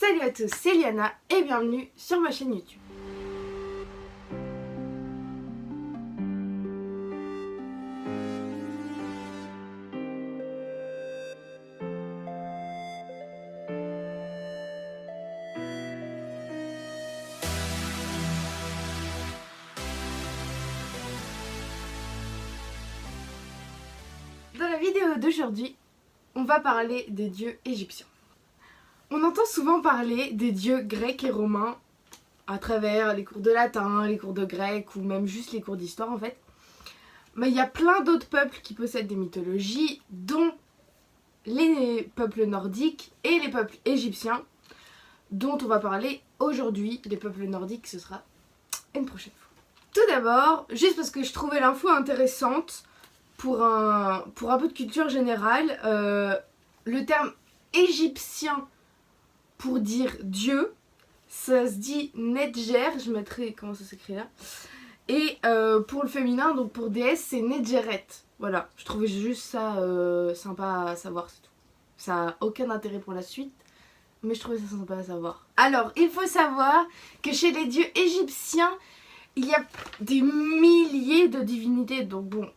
Salut à tous, c'est Liana et bienvenue sur ma chaîne YouTube. Dans la vidéo d'aujourd'hui, on va parler des dieux égyptiens. On entend souvent parler des dieux grecs et romains à travers les cours de latin, les cours de grec ou même juste les cours d'histoire en fait. Mais il y a plein d'autres peuples qui possèdent des mythologies, dont les peuples nordiques et les peuples égyptiens, dont on va parler aujourd'hui. Les peuples nordiques, ce sera une prochaine fois. Tout d'abord, juste parce que je trouvais l'info intéressante, pour un peu de culture générale, le terme égyptien pour dire Dieu, ça se dit Nedjer, je mettrai comment ça s'écrit là. Et pour le féminin, donc pour déesse, c'est Nedjeret. Voilà, je trouvais juste ça sympa à savoir, c'est tout. Ça n'a aucun intérêt pour la suite, mais je trouvais ça sympa à savoir. Alors, il faut savoir que chez les dieux égyptiens, il y a des milliers de divinités, donc bon,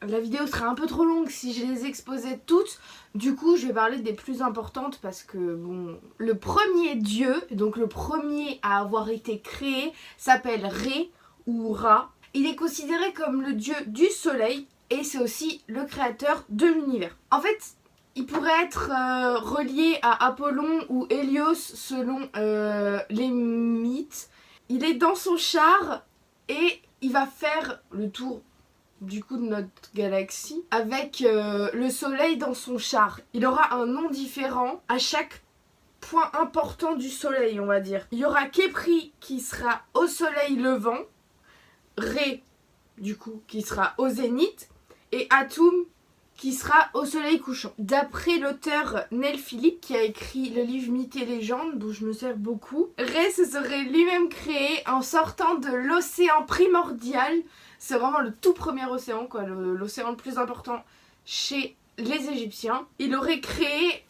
la vidéo sera un peu trop longue si je les exposais toutes. Du coup, je vais parler des plus importantes parce que, bon, le premier dieu, donc le premier à avoir été créé, s'appelle Ré ou Ra. Il est considéré comme le dieu du soleil et c'est aussi le créateur de l'univers. En fait, il pourrait être relié à Apollon ou Hélios selon les mythes. Il est dans son char et il va faire le tour du coup de notre galaxie avec le soleil dans son char. Il aura un nom différent à chaque point important du soleil, on va dire. Il y aura Khepri qui sera au soleil levant, Ré du coup qui sera au zénith et Atum qui sera au soleil couchant. D'après l'auteur Neil Philippe qui a écrit le livre Mythes et légendes dont je me sers beaucoup, Ré se serait lui-même créé en sortant de l'océan primordial. C'est vraiment le tout premier océan, quoi, l'océan le plus important chez les Égyptiens. Il aurait créé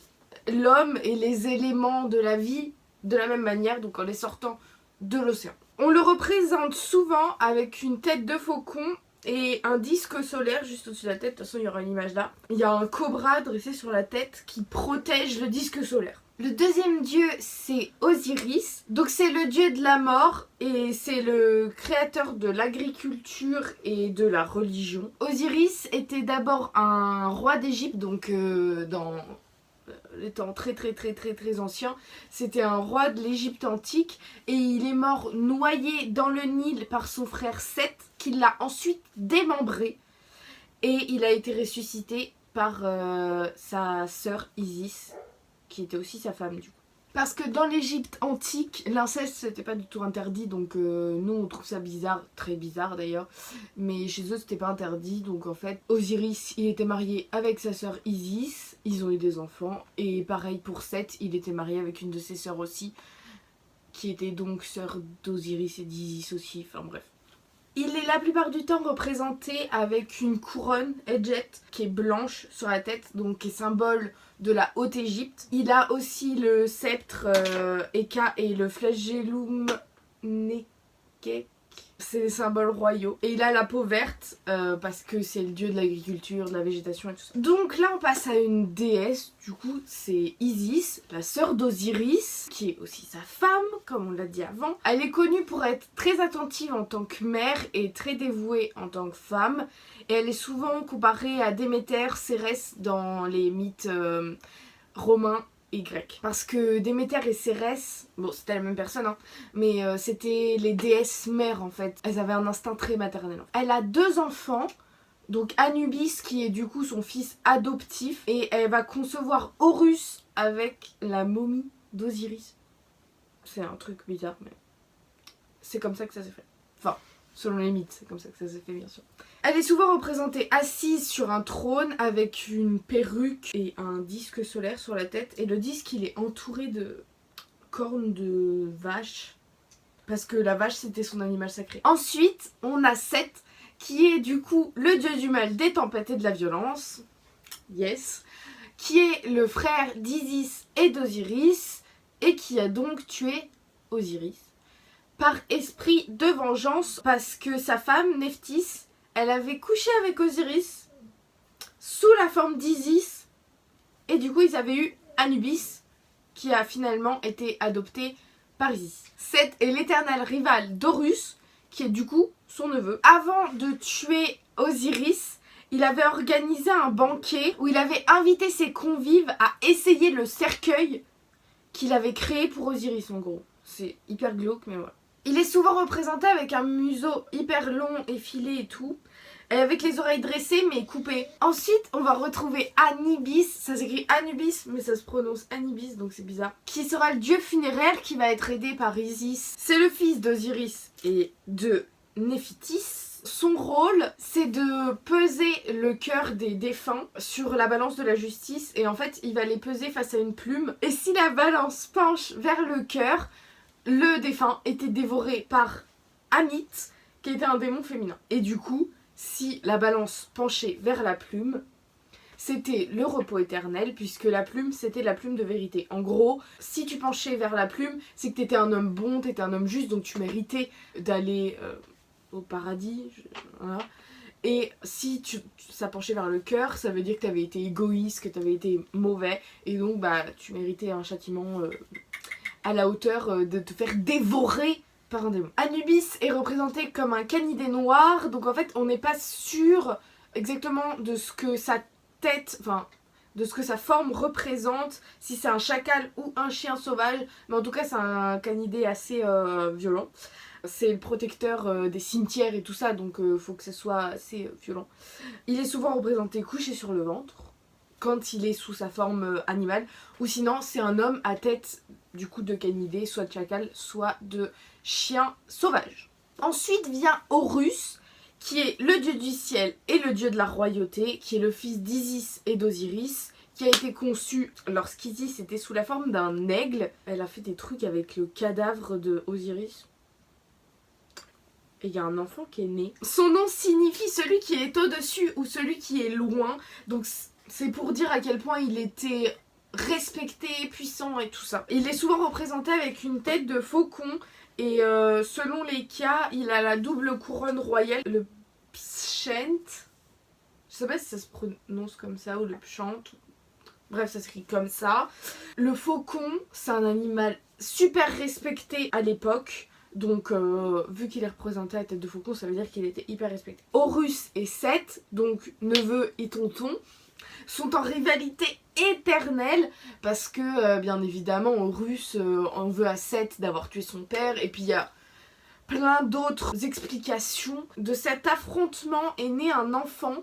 l'homme et les éléments de la vie de la même manière, donc en les sortant de l'océan. On le représente souvent avec une tête de faucon et un disque solaire juste au-dessus de la tête. De toute façon, il y aura une image là. Il y a un cobra dressé sur la tête qui protège le disque solaire. Le deuxième dieu, c'est Osiris. Donc c'est le dieu de la mort et c'est le créateur de l'agriculture et de la religion. Osiris était d'abord un roi d'Égypte, donc dans les temps très anciens, c'était un roi de l'Égypte antique et il est mort noyé dans le Nil par son frère Seth qui l'a ensuite démembré et il a été ressuscité par sa sœur Isis qui était aussi sa femme du coup. Parce que dans l'Égypte antique, l'inceste c'était pas du tout interdit, donc nous on trouve ça bizarre, très bizarre d'ailleurs, mais chez eux c'était pas interdit, donc en fait Osiris il était marié avec sa sœur Isis, ils ont eu des enfants, et pareil pour Seth, il était marié avec une de ses sœurs aussi, qui était donc sœur d'Osiris et d'Isis aussi, enfin bref. Il est la plupart du temps représenté avec une couronne Edjet qui est blanche sur la tête, donc qui est symbole de la Haute Égypte. Il a aussi le sceptre Eka et le flagellum Nekek. C'est des symboles royaux. Et il a la peau verte parce que c'est le dieu de l'agriculture, de la végétation et tout ça. Donc là on passe à une déesse, du coup c'est Isis, la sœur d'Osiris, qui est aussi sa femme, comme on l'a dit avant. Elle est connue pour être très attentive en tant que mère et très dévouée en tant que femme. Et elle est souvent comparée à Déméter, Cérès dans les mythes romains et grecs. Parce que Déméter et Cérès, bon c'était la même personne hein, mais c'était les déesses mères en fait. Elles avaient un instinct très maternel. Elle a 2 enfants, donc Anubis qui est du coup son fils adoptif et elle va concevoir Horus avec la momie d'Osiris. C'est un truc bizarre mais c'est comme ça que ça s'est fait. Enfin, selon les mythes, c'est comme ça que ça s'est fait bien sûr. Elle est souvent représentée assise sur un trône avec une perruque et un disque solaire sur la tête. Et le disque il est entouré de cornes de vache. Parce que la vache c'était son animal sacré. Ensuite on a Seth qui est du coup le dieu du mal, des tempêtes et de la violence. Yes. Qui est le frère d'Isis et d'Osiris. et qui a donc tué Osiris par esprit de vengeance parce que sa femme Nephthys, elle avait couché avec Osiris sous la forme d'Isis et du coup ils avaient eu Anubis qui a finalement été adopté par Isis. Seth est l'éternel rival d'Horus qui est du coup son neveu. Avant de tuer Osiris, il avait organisé un banquet où il avait invité ses convives à essayer le cercueil qu'il avait créé pour Osiris en gros. C'est hyper glauque mais voilà. Il est souvent représenté avec un museau hyper long, effilé et tout, et avec les oreilles dressées mais coupées. Ensuite, on va retrouver Anubis, ça s'écrit Anubis mais ça se prononce Anubis donc c'est bizarre, qui sera le dieu funéraire qui va être aidé par Isis. C'est le fils d'Osiris et de Nephthys. Son rôle, c'est de peser le cœur des défunts sur la balance de la justice et en fait, il va les peser face à une plume. Et si la balance penche vers le cœur, le défunt était dévoré par Amit, qui était un démon féminin. Et du coup, si la balance penchait vers la plume, c'était le repos éternel, puisque la plume, c'était la plume de vérité. En gros, si tu penchais vers la plume, c'est que t'étais un homme bon, t'étais un homme juste, donc tu méritais d'aller au paradis. Voilà. Et si ça penchait vers le cœur, ça veut dire que t'avais été égoïste, que t'avais été mauvais, et donc bah tu méritais un châtiment à la hauteur de te faire dévorer par un démon. Anubis est représenté comme un canidé noir, donc en fait on n'est pas sûr exactement de ce que sa tête, enfin de ce que sa forme représente, si c'est un chacal ou un chien sauvage, mais en tout cas c'est un canidé assez violent. C'est le protecteur des cimetières et tout ça, donc faut que ce soit assez violent. Il est souvent représenté couché sur le ventre, quand il est sous sa forme animale, ou sinon c'est un homme à tête du coup de canidé, soit de chacal, soit de chien sauvage. Ensuite vient Horus, qui est le dieu du ciel et le dieu de la royauté, qui est le fils d'Isis et d'Osiris, qui a été conçu lorsqu'Isis était sous la forme d'un aigle. Elle a fait des trucs avec le cadavre de Osiris. Et il y a un enfant qui est né. Son nom signifie celui qui est au-dessus ou celui qui est loin, donc c'est pour dire à quel point il était respecté, puissant et tout ça. Il est souvent représenté avec une tête de faucon et selon les cas, il a la double couronne royale, le pschent. Je sais pas si ça se prononce comme ça ou le pschent. Bref, ça s'écrit comme ça. Le faucon, c'est un animal super respecté à l'époque. Donc, vu qu'il est représenté à la tête de faucon, ça veut dire qu'il était hyper respecté. Horus et Seth, donc neveu et tonton, sont en rivalité éternelle parce que, bien évidemment, Horus en veut à Seth d'avoir tué son père. Et puis, il y a plein d'autres explications. De cet affrontement est né un enfant.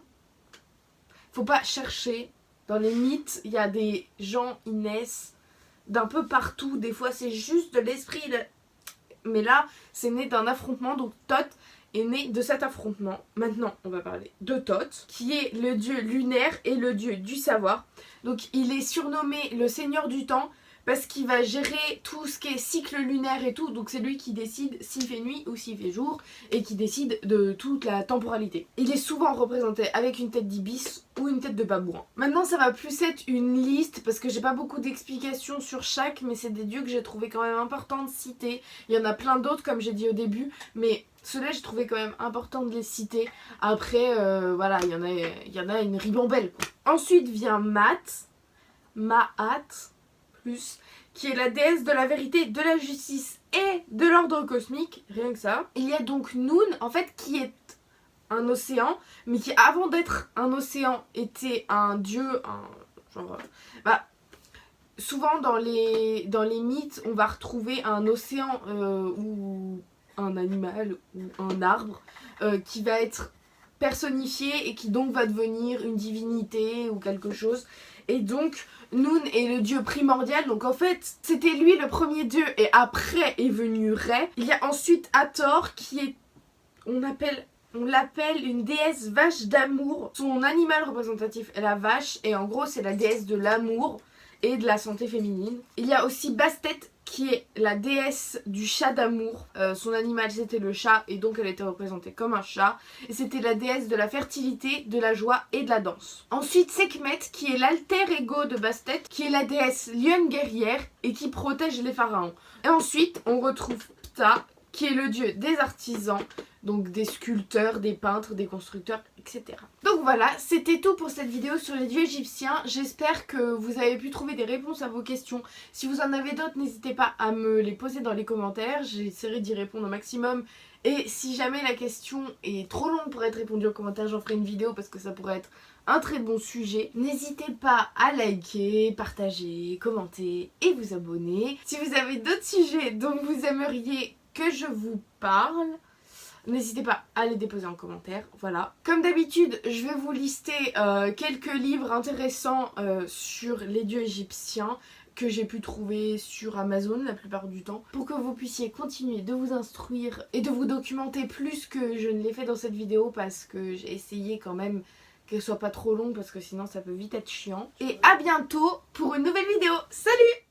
Faut pas chercher. Dans les mythes, il y a des gens, ils naissent d'un peu partout. Des fois, c'est juste de l'esprit. Mais là, c'est né d'un affrontement. Donc, Thoth est né de cet affrontement. Maintenant, on va parler de Thoth, qui est le dieu lunaire et le dieu du savoir. Donc, il est surnommé le seigneur du temps parce qu'il va gérer tout ce qui est cycle lunaire et tout. Donc, c'est lui qui décide s'il fait nuit ou s'il fait jour et qui décide de toute la temporalité. Il est souvent représenté avec une tête d'ibis ou une tête de babouin. Maintenant, ça va plus être une liste parce que j'ai pas beaucoup d'explications sur chaque, mais c'est des dieux que j'ai trouvé quand même important de citer. Il y en a plein d'autres, comme j'ai dit au début, mais ceux-là, j'ai trouvé quand même important de les citer. Après, voilà, il y en a une ribambelle, quoi. Ensuite vient Maat, qui est la déesse de la vérité, de la justice et de l'ordre cosmique, rien que ça. Il y a donc Nun, en fait, qui est un océan, mais qui avant d'être un océan était un dieu, souvent dans les mythes, on va retrouver un océan ou un animal ou un arbre qui va être personnifié et qui donc va devenir une divinité ou quelque chose. Et donc Nun est le dieu primordial, donc en fait c'était lui le premier dieu et après est venu Rê. Il y a ensuite Hathor qui est, on l'appelle une déesse vache d'amour. Son animal représentatif est la vache et en gros c'est la déesse de l'amour. et de la santé féminine. Il y a aussi Bastet qui est la déesse du chat d'amour. Son animal c'était le chat et donc elle était représentée comme un chat. Et c'était la déesse de la fertilité, de la joie et de la danse. Ensuite Sekhmet qui est l'alter ego de Bastet, qui est la déesse lionne guerrière et qui protège les pharaons. Et ensuite on retrouve Ptah qui est le dieu des artisans, donc des sculpteurs, des peintres, des constructeurs, etc. Donc voilà, c'était tout pour cette vidéo sur les dieux égyptiens. J'espère que vous avez pu trouver des réponses à vos questions. Si vous en avez d'autres, n'hésitez pas à me les poser dans les commentaires. J'essaierai d'y répondre au maximum. Et si jamais la question est trop longue pour être répondue en commentaire, j'en ferai une vidéo parce que ça pourrait être un très bon sujet. N'hésitez pas à liker, partager, commenter et vous abonner. Si vous avez d'autres sujets dont vous aimeriez que je vous parle, n'hésitez pas à les déposer en commentaire, voilà. Comme d'habitude, je vais vous lister quelques livres intéressants sur les dieux égyptiens que j'ai pu trouver sur Amazon la plupart du temps, pour que vous puissiez continuer de vous instruire et de vous documenter plus que je ne l'ai fait dans cette vidéo, parce que j'ai essayé quand même qu'elle soit pas trop longue, parce que sinon ça peut vite être chiant. Et à bientôt pour une nouvelle vidéo. Salut!